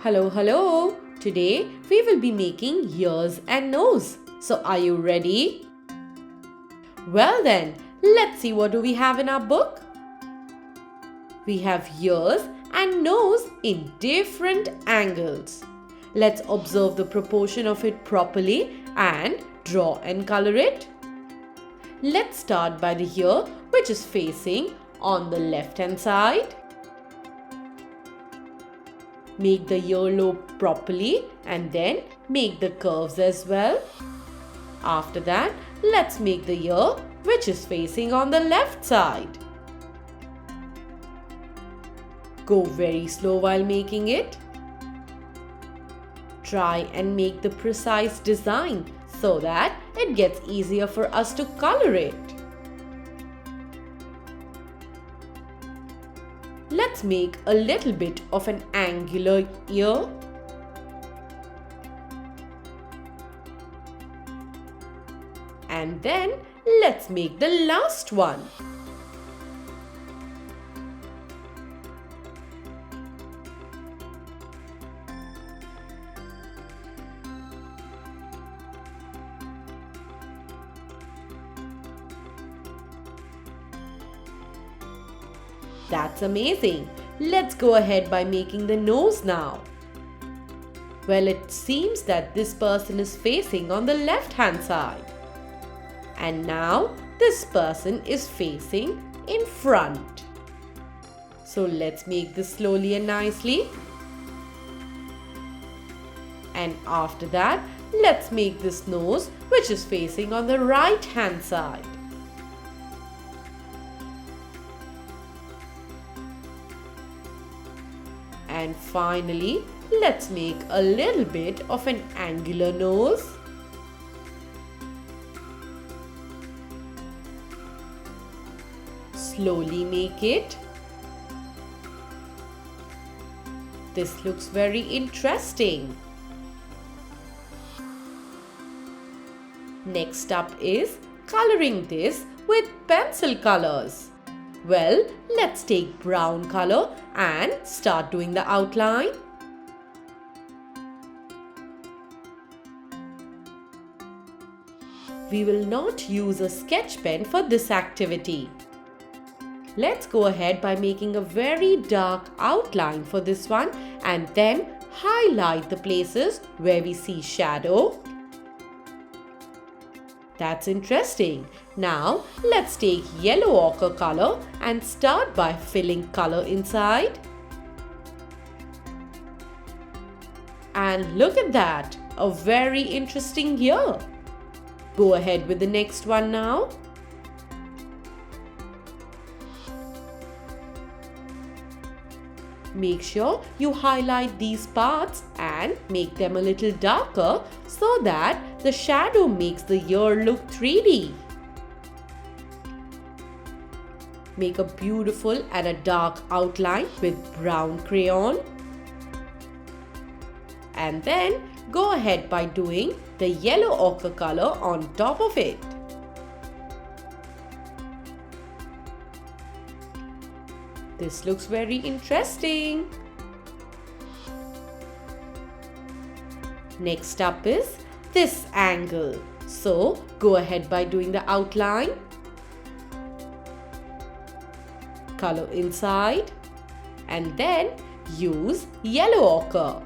Hello, hello! Today we will be making ears and nose. So are you ready? Well then, let's see what do we have in our book. We have ears and nose in different angles. Let's observe the proportion of it properly and draw and color it. Let's start by the ear which is facing on the left hand side. Make the earlobe properly and then make the curves as well. After that, let's make the ear which is facing on the left side. Go very slow while making it. Try and make the precise design so that it gets easier for us to color it. Let's make a little bit of an angular ear. And then let's make the last one. That's amazing. Let's go ahead by making the nose now. Well, it seems that this person is facing on the left hand side. And now this person is facing in front. So let's make this slowly and nicely. And after that, let's make this nose which is facing on the right hand side. And finally, let's make a little bit of an angular nose. Slowly make it. This looks very interesting. Next up is coloring this with pencil colors. Well, let's take brown color and start doing the outline. We will not use a sketch pen for this activity. Let's go ahead by making a very dark outline for this one and then highlight the places where we see shadow. That's interesting. Now let's take yellow ochre color and start by filling color inside. And look at that, a very interesting ear. Go ahead with the next one now. Make sure you highlight these parts and make them a little darker so that the shadow makes the ear look 3D. Make a beautiful and a dark outline with brown crayon. And then go ahead by doing the yellow ochre color on top of it. This looks very interesting. Next up is this angle. So go ahead by doing the outline. Color inside and then use yellow ochre.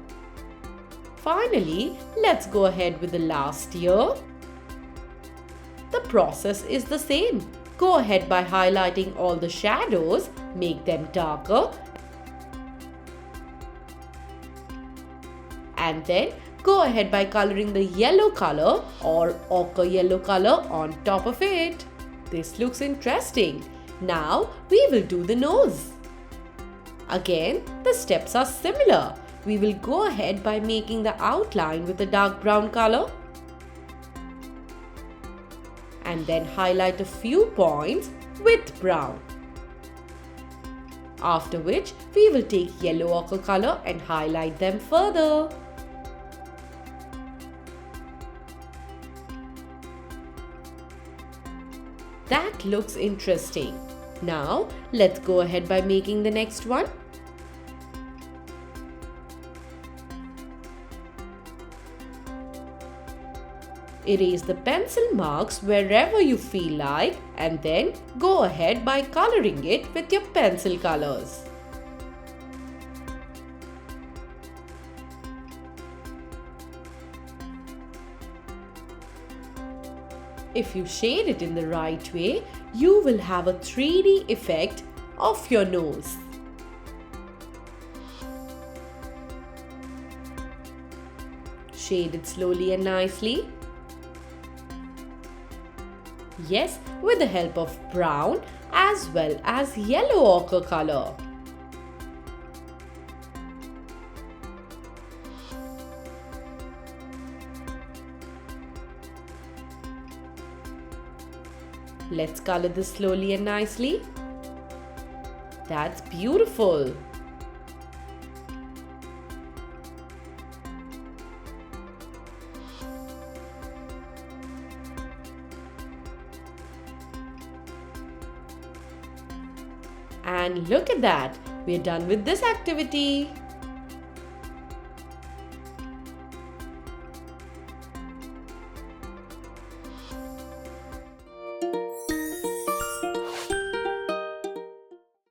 Finally, let's go ahead with the last ear. The process is the same. Go ahead by highlighting all the shadows, make them darker, and then go ahead by coloring the yellow color or ochre yellow color on top of it. This looks interesting. Now we will do the nose. Again, the steps are similar. We will go ahead by making the outline with a dark brown color and then highlight a few points with brown. After which, we will take yellow ochre color and highlight them further. That looks interesting. Now, let's go ahead by making the next one. Erase the pencil marks wherever you feel like and then go ahead by coloring it with your pencil colors. If you shade it in the right way, you will have a 3D effect of your nose. Shade it slowly and nicely. Yes, with the help of brown as well as yellow ochre color. Let's color this slowly and nicely. That's beautiful. And look at that, we're done with this activity.